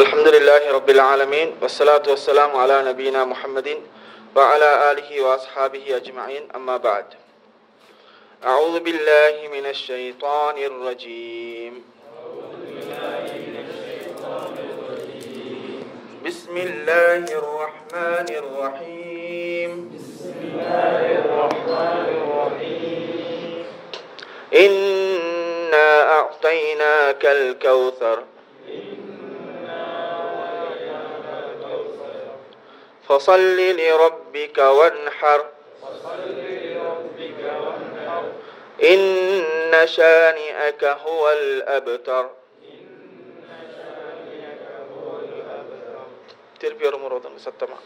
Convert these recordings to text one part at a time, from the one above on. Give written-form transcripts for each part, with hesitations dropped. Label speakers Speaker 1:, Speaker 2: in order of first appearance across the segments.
Speaker 1: الحمد لله رب العالمين والصلاة والسلام على نبينا محمد وعلى آله وأصحابه أجمعين أما بعد أعوذ بالله من الشيطان الرجيم بسم الله الرحمن الرحيم إنا أعطيناك الكوثر فصل لربك وانحر إن شانئك هو الأبتر திருப்பி ஒரு முறை வந்து சத்தமா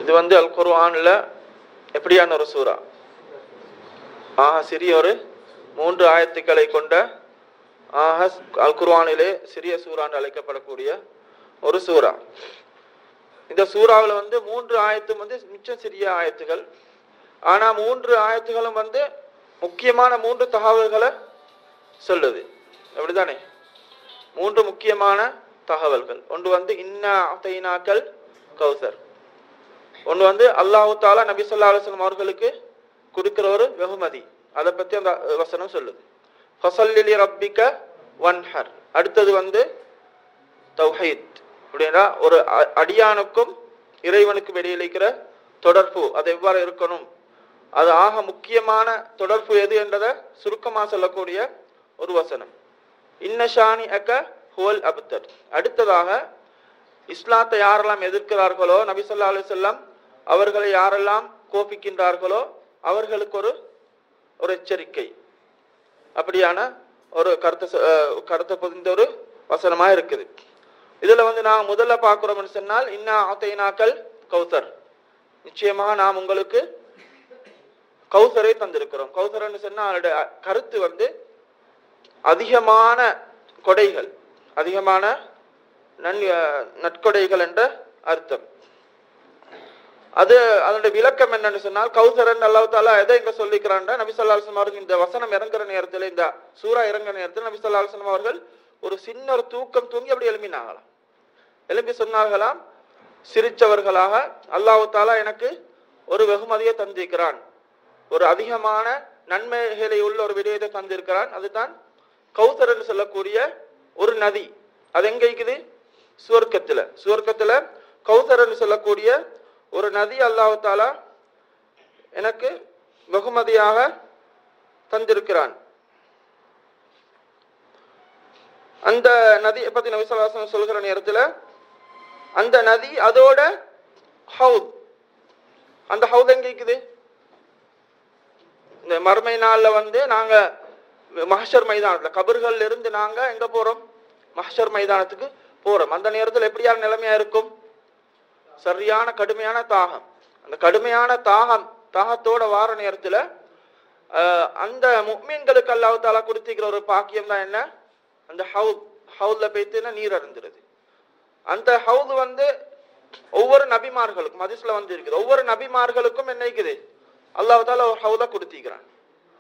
Speaker 1: இது வந்து அல் குர்ஆன்ல எப்படியான ஒரு சூரா? சிறிய ஒரு 3 ஆயத்துக்களை கொண்ட அல் குர்ஆனிலே சிறிய சூறான்னு அழைக்கப்படக்கூடிய ஒரு சூரா. இந்த சூறாவில் வந்து 3 ஆயத்தும் வந்து மிச்சம் சிறிய ஆயத்துகள். ஆனா 3 ஆயத்துகளும் வந்து முக்கியமான 3 தகவல்களை சொல்லுது. அப்படித்தானே? 3 முக்கியமான தகவல்கள். ஒன்று வந்து இன்னா அதைனாக்கல் கௌசர். ஒன்று வந்து அல்லாஹு தாலா நபி ஸல்லல்லாஹு அலைஹி வஸல்லம் அவர்களுக்கு கொடுக்கிற ஒரு வெகுமதி. அதை பத்தி அந்த வசனம் சொல்லுது. ஃபஸல்லி லிரப்பிக வன்ஹர். அடுத்தது வந்து தௌஹீத். அப்படின்னா ஒரு அடியானுக்கும் இறைவனுக்கும் இடையில இருக்கிற தொடர்பு அது எவ்வாறு இருக்கணும், அது ஆக முக்கியமான தொடர்பு எது என்றதை சுருக்கமாக சொல்லக்கூடிய ஒரு வசனம். இன்ன ஷானிஅக ஹுவல் அப்தர். அடுத்ததாக இஸ்லாத்தை யாரெல்லாம் எதிர்க்கிறார்களோ, நபி ஸல்லல்லாஹு அலைஹி வஸல்லம் அவர்களை யாரெல்லாம் கோபிக்கின்றார்களோ அவர்களுக்கு ஒரு எச்சரிக்கை. அப்படியான ஒரு கருத்தை பொதிந்த ஒரு வசனமா இருக்குது. இதுல வந்து நான் முதல்ல பார்க்கிறோம்னு சொன்னால் இன்னா அதைனாக்கல் கௌசர். நிச்சயமாக நாம் உங்களுக்கு கௌசரை தந்திருக்கிறோம். கௌசர்னு சொன்னா அதோட கருத்து வந்து அதிகமான கொடைகள், அதிகமான நற்கொடைகள் என்ற அர்த்தம். அதனுடைய விளக்கம் என்னன்னு சொன்னால், கௌசரன் அல்லாஹ் தஆலா எதை இங்க சொல்லிக்கிறான், நபி ஸல்லல்லாஹு அலைஹி வஸல்லம் அவர்கள் இந்த வசனம் இறங்குற நேரத்தில், இந்த சூரா இறங்குற நேரத்தில் நபி ஸல்லல்லாஹு அலைஹி வஸல்லம் அவர்கள் ஒரு சின்ன ஒரு தூக்கம் தூங்கி அப்படி எழுப்பினாங்களாம். எழுப்பி சொன்னார்களாம், சிரிச்சவர்களாக அல்லாஹ் தஆலா எனக்கு ஒரு வெகுமதியை தந்திருக்கிறான், ஒரு அதிகமான நன்மைகளை உள்ள ஒரு விடயத்தை தந்திருக்கிறான். அதுதான் கௌசர் என்று சொல்லக்கூடிய ஒரு நதி. அது எங்க இருக்குது? சுவர்க்கத்துல கௌசர் என்று சொல்லக்கூடிய ஒரு நதி அல்லாஹ் தஆலா எனக்கு வெகுமதியாக தந்திருக்கிறான். அந்த நதியை பத்தி நபி ஸல்லல்லாஹு அலைஹி வஸல்லம் சொல்கிற நேரத்துல அந்த நதி அதோட ஹவுத், அந்த ஹவுத் எங்க இருக்குது? இந்த மறுமை நாள்ல வந்து நாங்க மஹ்ஷர் மைதானத்துல, கபர்கள்ல இருந்து நாங்க எங்க போறோம்? மஹ்ஷர் மைதானத்துக்கு போறோம். அந்த நேரத்தில் எப்படியான நிலைமையா இருக்கும்? சரியான கடுமையான தாகம். அந்த கடுமையான தாகத்தோட வார நேரத்துல அந்த முஃமின்களுக்கு அல்லாஹ் தஆலா கொடுத்திருக்கிற ஒரு பாக்கியம் தான் என்ன? அந்த ஹவுத்ல போய்த்துனா நீர் அருந்துறது. அந்த ஹவுத் வந்து ஒவ்வொரு நபிமார்களுக்கும் ஹதீஸ்ல வந்து இருக்குது, ஒவ்வொரு நபிமார்களுக்கும் என்ன இருக்குது? அல்லாஹ் தஆலா ஒரு ஹவுத கொடுத்திருக்கிறான்.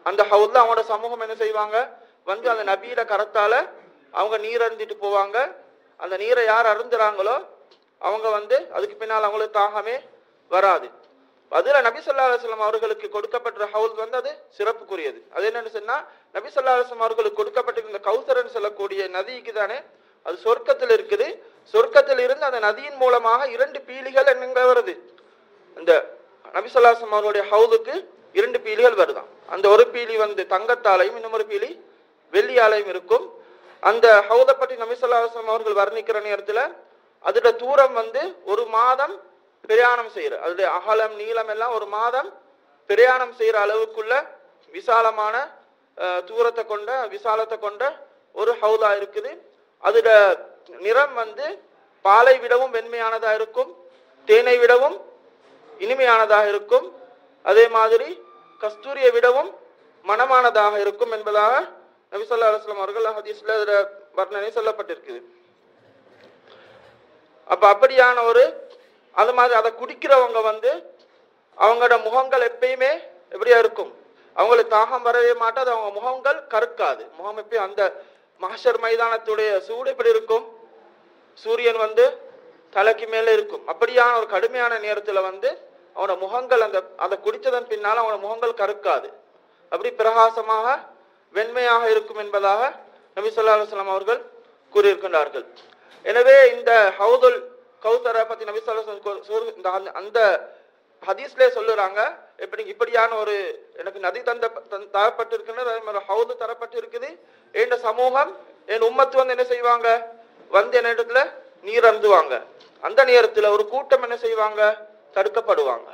Speaker 1: அந்த ஹவுத்ல அவங்களோட சமூகம் என்ன செய்வாங்க? வந்து அந்த நபியோட கரத்தால அவங்க நீர் அருந்திட்டு போவாங்க. அந்த நீரை யார் அருந்துறாங்களோ அவங்க வந்து அதுக்கு பின்னால் அவங்களுக்கு தாகமே வராது. அதுல நபி ஸல்லல்லாஹு அலைஹி வஸல்லம் அவர்களுக்கு கொடுக்கப்பட்ட ஹவுல் வந்து அது சிறப்புக்குரியது. அது என்னன்னு சொன்னா, நபி ஸல்லல்லாஹு அலைஹி வஸல்லம் அவர்களுக்கு கொடுக்கப்பட்ட இந்த கௌசர்னு சொல்லக்கூடிய நதிக்கு தானே, அது சொர்க்கத்தில் இருக்குது. சொர்க்கத்தில் இருந்து அந்த நதியின் மூலமாக 2 பீலிகள் என்னங்க வருது? அந்த நபி ஸல்லல்லாஹு அலைஹி வஸல்லம் அவர்களுடைய ஹவுலுக்கு 2 பீலிகள் வருதான். அந்த ஒரு பீலி வந்து தங்கத்தாலையும் இன்னொரு பீலி வெள்ளியாலையும் இருக்கும். அந்த ஹவுதை பற்றி நபி ஸல்லல்லாஹு அலைஹி வஸல்லம் அவர்கள் வர்ணிக்கிற நேரத்துல அதோட தூரம் வந்து 1 மாதம் பிரயாணம் செய்யற, அதோடைய அகலம் நீளம் எல்லாம் 1 மாதம் பிரயாணம் செய்யற அளவுக்குள்ள விசாலமான விசாலத்தை கொண்ட ஒரு ஹவுலா இருக்குது. அதோட நிறம் வந்து பாலை விடவும் வெண்மையானதா இருக்கும், தேனை விடவும் இனிமையானதாக இருக்கும், அதே மாதிரி கஸ்தூரியை விடவும் மனமானதாக இருக்கும் என்பதாக நபி ஸல்லல்லாஹு அலைஹி வஸல்லம் அவர்கள் ஹதீஸ்ல வர்ணனை சொல்லப்பட்டிருக்குது. அப்ப அப்படியான ஒரு அது மாதிரி அதை குடிக்கிறவங்க வந்து அவங்களோட முகங்கள் எப்பயுமே எப்படியா இருக்கும், அவங்களுக்கு தாகம் வரவே மாட்டாது, அவங்க முகங்கள் கருக்காது. முகம் எப்பயும் அந்த மஹ்ஷர் மைதானத்துடைய சூடு எப்படி இருக்கும், சூரியன் வந்து தலைக்கு மேல இருக்கும். அப்படியான ஒரு கடுமையான நேரத்துல வந்து அவனோட முகங்கள் அதை குடித்ததன் பின்னால அவனோட முகங்கள் கருக்காது, அப்படி பிரகாசமாக வெண்மையாக இருக்கும் என்பதாக நபி ஸல்லல்லாஹு அலைஹி வஸல்லம் அவர்கள் கூறியிருக்கின்றார்கள். எனவே இந்த ஹவுதுல் கௌசரை பத்தி நபி ஸல்லல்லாஹு அலைஹி வஸல்லம் அந்த ஹதீஸ்ல சொல்லுறாங்க, இப்படியான ஒரு எனக்கு நதி தரப்பட்டிருக்கின்றது, ஹவுது தரப்பட்டு இருக்குது. என் சமூகம் என் உம்மத்து வந்து என்ன செய்வாங்க, வந்து என்ன இடத்துல நீர் அருந்துவாங்க. அந்த நேரத்துல ஒரு கூட்டம் என்ன செய்வாங்க, தடுக்கப்படுவாங்க.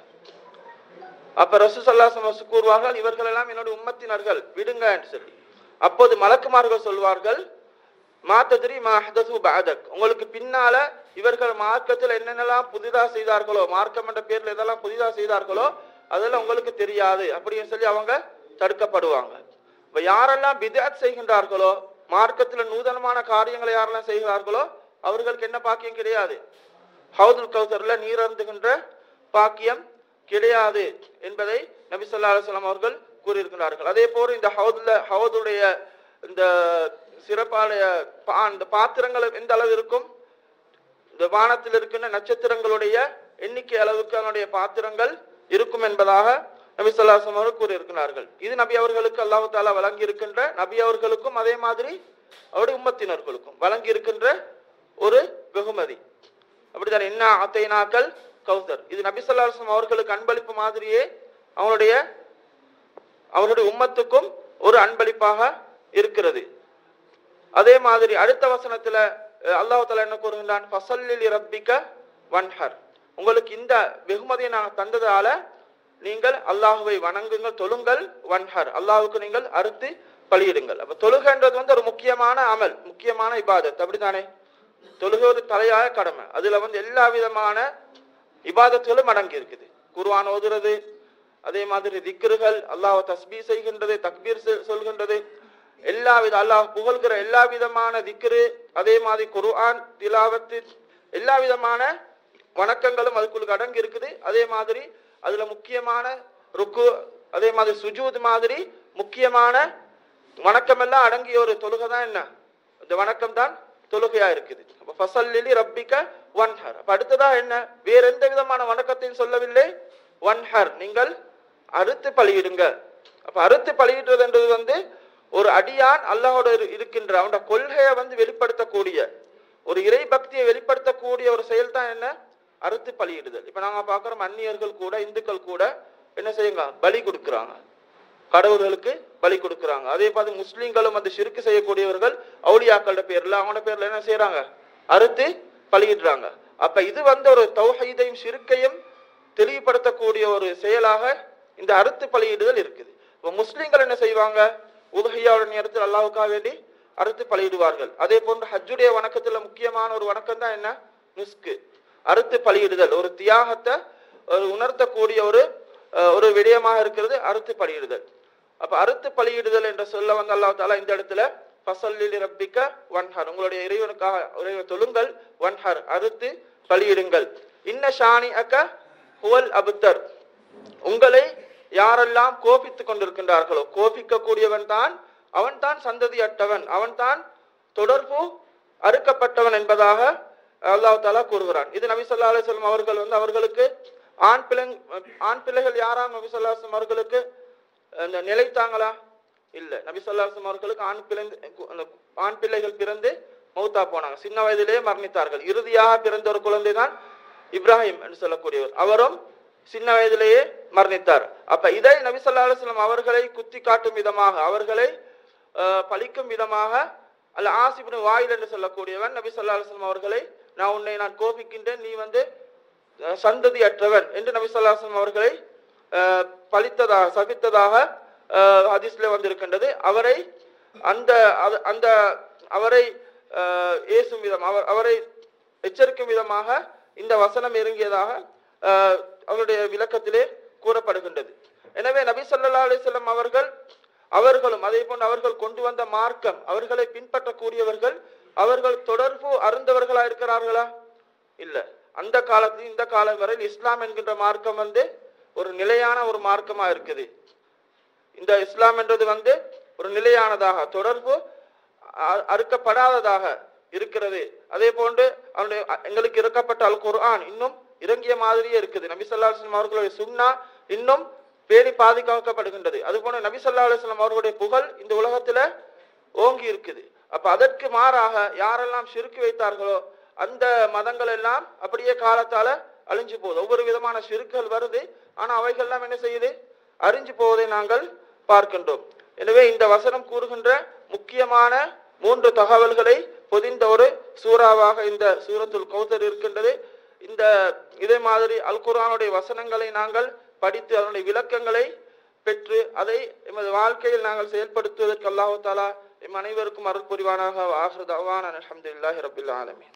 Speaker 1: அப்ப ரசூல் ஸல்லல்லாஹு அலைஹி வஸல்லம் கூறுவார்கள், இவர்கள் எல்லாம் என்னுடைய உம்மத்தினர்கள், விடுங்க என்று சொல்லி. அப்போது மலக்குமார்கள் சொல்வார்கள், மா தத்ரி மா அஹ்தஸு பஅதக், உங்களுக்கு பின்னால இவர்கள் மார்க்கத்தில் என்னென்னலாம் புதிதா செய்தார்களோ, மார்க்கம் என்ற பேர்ல எதெல்லாம் புதிதா செய்தார்களோ அதெல்லாம் உங்களுக்கு தெரியாது அப்படின்னு சொல்லி அவங்க தடுக்கப்படுவாங்க. இப்ப யாரெல்லாம் பித்அத் செய்கின்றார்களோ, மார்க்கத்துல நூதனமான காரியங்களை யாரெல்லாம் செய்கிறார்களோ அவர்களுக்கு என்ன பாக்கியம் கிடையாது, ஹவுதுல் கௌசர்ல நீர் அருந்துகின்ற பாக்கியம் கிடையாது என்பதை நபி ஸல்லல்லாஹு அலைஹி வஸல்லம் அவர்கள் கூறியிருக்கிறார்கள். அதே போல இந்த ஹவுதுடைய இந்த சிறப்பாளைய இந்த பாத்திரங்கள் எந்த அளவு இருக்கும், இந்த வானத்தில் இருக்கின்ற நட்சத்திரங்களுடைய எண்ணிக்கை அளவுக்கு அதனுடைய பாத்திரங்கள் இருக்கும் என்பதாக நபி ஸல்லல்லாஹு அலைஹி வஸல்லம் அவர்கள் கூறியிருக்கிறார்கள். இது நபி அவர்களுக்கு அல்லாஹ் தஆலா வழங்கி இருக்கின்ற, நபி அவர்களுக்கும் அதே மாதிரி அவருடைய உம்மத்தினர்களுக்கும் வழங்கி இருக்கின்ற ஒரு வெகுமதி. அப்படித்தான் என்ன அத்தைனாக்கள் கௌசர், இது நபி ஸல்லல்லாஹு அலைஹி வஸல்லம் அவர்களுக்கு அன்பளிப்பு மாதிரியே அவருடைய உம்மத்துக்கும் ஒரு அன்பளிப்பாக இருக்கிறது. அதே மாதிரி அடுத்த வசனத்துல அல்லாஹ் தஆலா என்ன கூறுகின்றான், ஃபஸல்லி லிரப்பிக வன்ஹர், உங்களுக்கு இந்த வெகுமதியை நான் தந்ததால நீங்கள் அல்லாஹ்வை வணங்குங்கள், தொழுங்கள், வன்ஹர், அல்லாஹ்வுக்கு நீங்கள் அறுத்து பலியிடுங்கள். அப்ப தொழுகைன்றது வந்து ஒரு முக்கியமான அமல், முக்கியமான இபாதத். அப்படித்தானே, தொழுகை ஒரு தலையாய கடமை. அதுல வந்து எல்லா விதமான இபாதத்துகளும் அடங்கி இருக்குது. குர்ஆன் ஓதுறது, அதே மாதிரி திக்ருகள், அல்லாஹ் தஸ்பீஹ் செய்கின்றது, தக்பீர் சொல்கின்றது, எல்லா வித அல்லாஹ் புகழ்கிற எல்லா விதமான திக்ரு, அதே மாதிரி குர்ஆன் திலாவத்து, எல்லா விதமான வணக்கங்களும் அதுக்குள்ள அடங்கி இருக்குது. அதே மாதிரி அதுல முக்கியமான ருக்கு, அதே மாதிரி சுஜூத் மாதிரி முக்கியமான வணக்கம் எல்லாம் அடங்கிய ஒரு தொழுகை தான் என்ன, இந்த வணக்கம் தான் தொழுகையா இருக்குது. அப்ப ஃபஸல்லி லிரப்பிக வன்ஹர். அப்ப அடுத்ததா என்ன, வேற எந்த விதமான வணக்கத்தையும் சொல்லவில்லை, வன்ஹர், நீங்கள் அறுத்து பலியிடுங்க. அப்ப அறுத்து பலியிடுறதுன்றது வந்து ஒரு அடியான் அல்லாஹோட இருக்கின்ற அவனோட கொள்கையை வந்து வெளிப்படுத்தக்கூடிய, ஒரு இறை பக்தியை வெளிப்படுத்தக்கூடிய ஒரு செயல் தான் என்ன, அறுத்து பலியிடுதல். இப்ப நாங்க பாக்குறோம், அந்நியர்கள் கூட இந்துக்கள் கூட என்ன செய்யுங்க, பலி கொடுக்குறாங்க, கடவுள்களுக்கு பலி கொடுக்குறாங்க. அதே மாதிரி முஸ்லீம்களும் வந்து ஷிர்க் செய்யக்கூடியவர்கள் அவுலியாக்களோட பேர்ல அவனோட பேர்ல என்ன செய்யறாங்க, அறுத்து பலியிடுறாங்க. அப்ப இது வந்து ஒரு தௌஹீதையும் ஷிர்க்கையும் தெளிவுபடுத்தக்கூடிய ஒரு செயலாக இந்த அறுத்து பலியிடுதல் இருக்குது. இப்ப முஸ்லீம்கள் என்ன செய்வாங்க, உதுஹியாவோட நேரத்தில் அல்லாஹ்வுக்காக வேண்டி அறுத்து பலியிடுவார்கள். அதே போன்று ஹஜ்ஜுடைய வணக்கத்துல முக்கியமான ஒரு வணக்கம் தான் என்ன, நுஸ்கு, அறுத்து பலியிடுதல். ஒரு தியாகத்தை உணர்த்தக்கூடிய ஒரு விடயமாக இருக்கிறது அறுத்து பலியிடுதல். அப்ப அறுத்து பலியிடுதல் என்ற சொல்ல வந்து அல்லாஹ் தஆலா இந்த இடத்துல ஃபஸல்லி லிரப்பிக வன்ஹர், உங்களுடைய இறைவனுக்காக தொழுங்கள், வன்ஹர், அறுத்து பலியிடுங்கள். இன்ன ஷானிஅக ஹுவல் அப்தர், உங்களை யாரெல்லாம் கோபித்துக் கொண்டிருக்கின்றார்களோ, கோபிக்க கூடியவன் தான், அவன் தான் சந்ததியற்றவன், அவன் தான் தொடர்பு அறுக்கப்பட்டவன் என்பதாக அல்லாஹ் தஆலா கூறுகிறான். இது நபி ஸல்லல்லாஹு அலைஹி வஸல்லம் அவர்கள் வந்து அவர்களுக்கு ஆண் பிள்ளைகள் யாராம் நபி ஸல்லல்லாஹு அலைஹி வஸல்லம் அவர்களுக்கு நிலைத்தாங்களா? இல்ல. நபி ஸல்லல்லாஹு அலைஹி வஸல்லம் அவர்களுக்கு ஆண் பிள்ளைகள் பிறந்து மௌத்தா போனாங்க, சின்ன வயதிலேயே மரணித்தார்கள். இறுதியாக பிறந்த ஒரு குழந்தை தான் இப்ராஹிம் என்று சொல்லக்கூடியவர், அவரும் சின்ன வயதிலேயே மரணித்தார். அப்ப இதை நபி ஸல்லல்லாஹு அலைஹி வஸல்லம் அவர்களை குத்தி காட்டும் விதமாக, அவர்களை பழிக்கும் விதமாக அல் ஆஸ் இப்னு வாயில் என்று சொல்லக்கூடியவன் நபி ஸல்லல்லாஹு அலைஹி வஸல்லம் அவர்களை, நான் கோபிக்கின்றேன், நீ வந்து சந்ததி அற்றவன் என்று நபி ஸல்லல்லாஹு அலைஹி வஸல்லம் அவர்களை பழித்ததாக சபித்ததாக ஹதீஸ்ல வந்திருக்கின்றது. அவரை அவரை ஏசும் விதம், அவரை எச்சரிக்கும் விதமாக இந்த வசனம் இறங்கியதாக அவருடைய விளக்கத்திலே கூறப்படுகின்றது. எனவே நபி ஸல்லல்லாஹு அலைஹி வஸல்லம் அவர்கள் அவர்களும் அதே போன்று அவர்கள் கொண்டு வந்த மார்க்கம், அவர்களை பின்பற்றக்கூடியவர்கள் அவர்கள் தொடர்பு அருந்தவர்களா இருக்கிறார்களா? இல்ல. அந்த காலத்தில் இந்த காலம் வரை இஸ்லாம் என்கின்ற மார்க்கம் ஒரு நிலையான ஒரு மார்க்கமா இருக்குது. இந்த இஸ்லாம் என்றது ஒரு நிலையானதாக, தொடர்பு அறுக்கப்படாததாக இருக்கிறது. அதே போன்று எங்களுக்கு இறக்கப்பட்ட அல் குர்ஆன் இன்னும் இறங்கிய மாதிரியே இருக்குது. நபி ஸல்லல்லாஹு அலைஹி வஸல்லம் அவர்களுடைய சுன்னா இன்னும் பேணி பாதுகாக்கப்படுகின்றது. அதுபோன்று நபி ஸல்லல்லாஹு அலைஹி வஸல்லம் அவர்களுடைய புகழ் இந்த உலகத்துல ஓங்கி இருக்குது. அப்ப அதற்கு மாறாக யாரெல்லாம் ஷிர்க் வைத்தார்களோ அந்த மதங்கள் எல்லாம் அப்படியே காலத்தால அழிஞ்சு போகுது. ஒவ்வொரு விதமான ஷிர்க்குகள் வருது, ஆனா அவைகள்லாம் என்ன செய்யுது? அழிஞ்சு போவதை நாங்கள் பார்க்கின்றோம். எனவே இந்த வசனம் கூறுகின்ற முக்கியமான 3 தகவல்களை பொதிந்த ஒரு சூறாவாக இந்த சூரத்துல் கௌசர் இருக்கின்றது. இதே மாதிரி அல் குர்ஆனுடைய வசனங்களை நாங்கள் படித்து அதனுடைய விளக்கங்களை பெற்று அதை எமது வாழ்க்கையில் நாங்கள் செயல்படுத்துவதற்கு அல்லாஹ் தஆலா எம் அனைவருக்கும் அருள் புரிவானாக. ஆகிரு தஅவானா அல்ஹம்துலில்லாஹி ரப்பில் ஆலமீன்.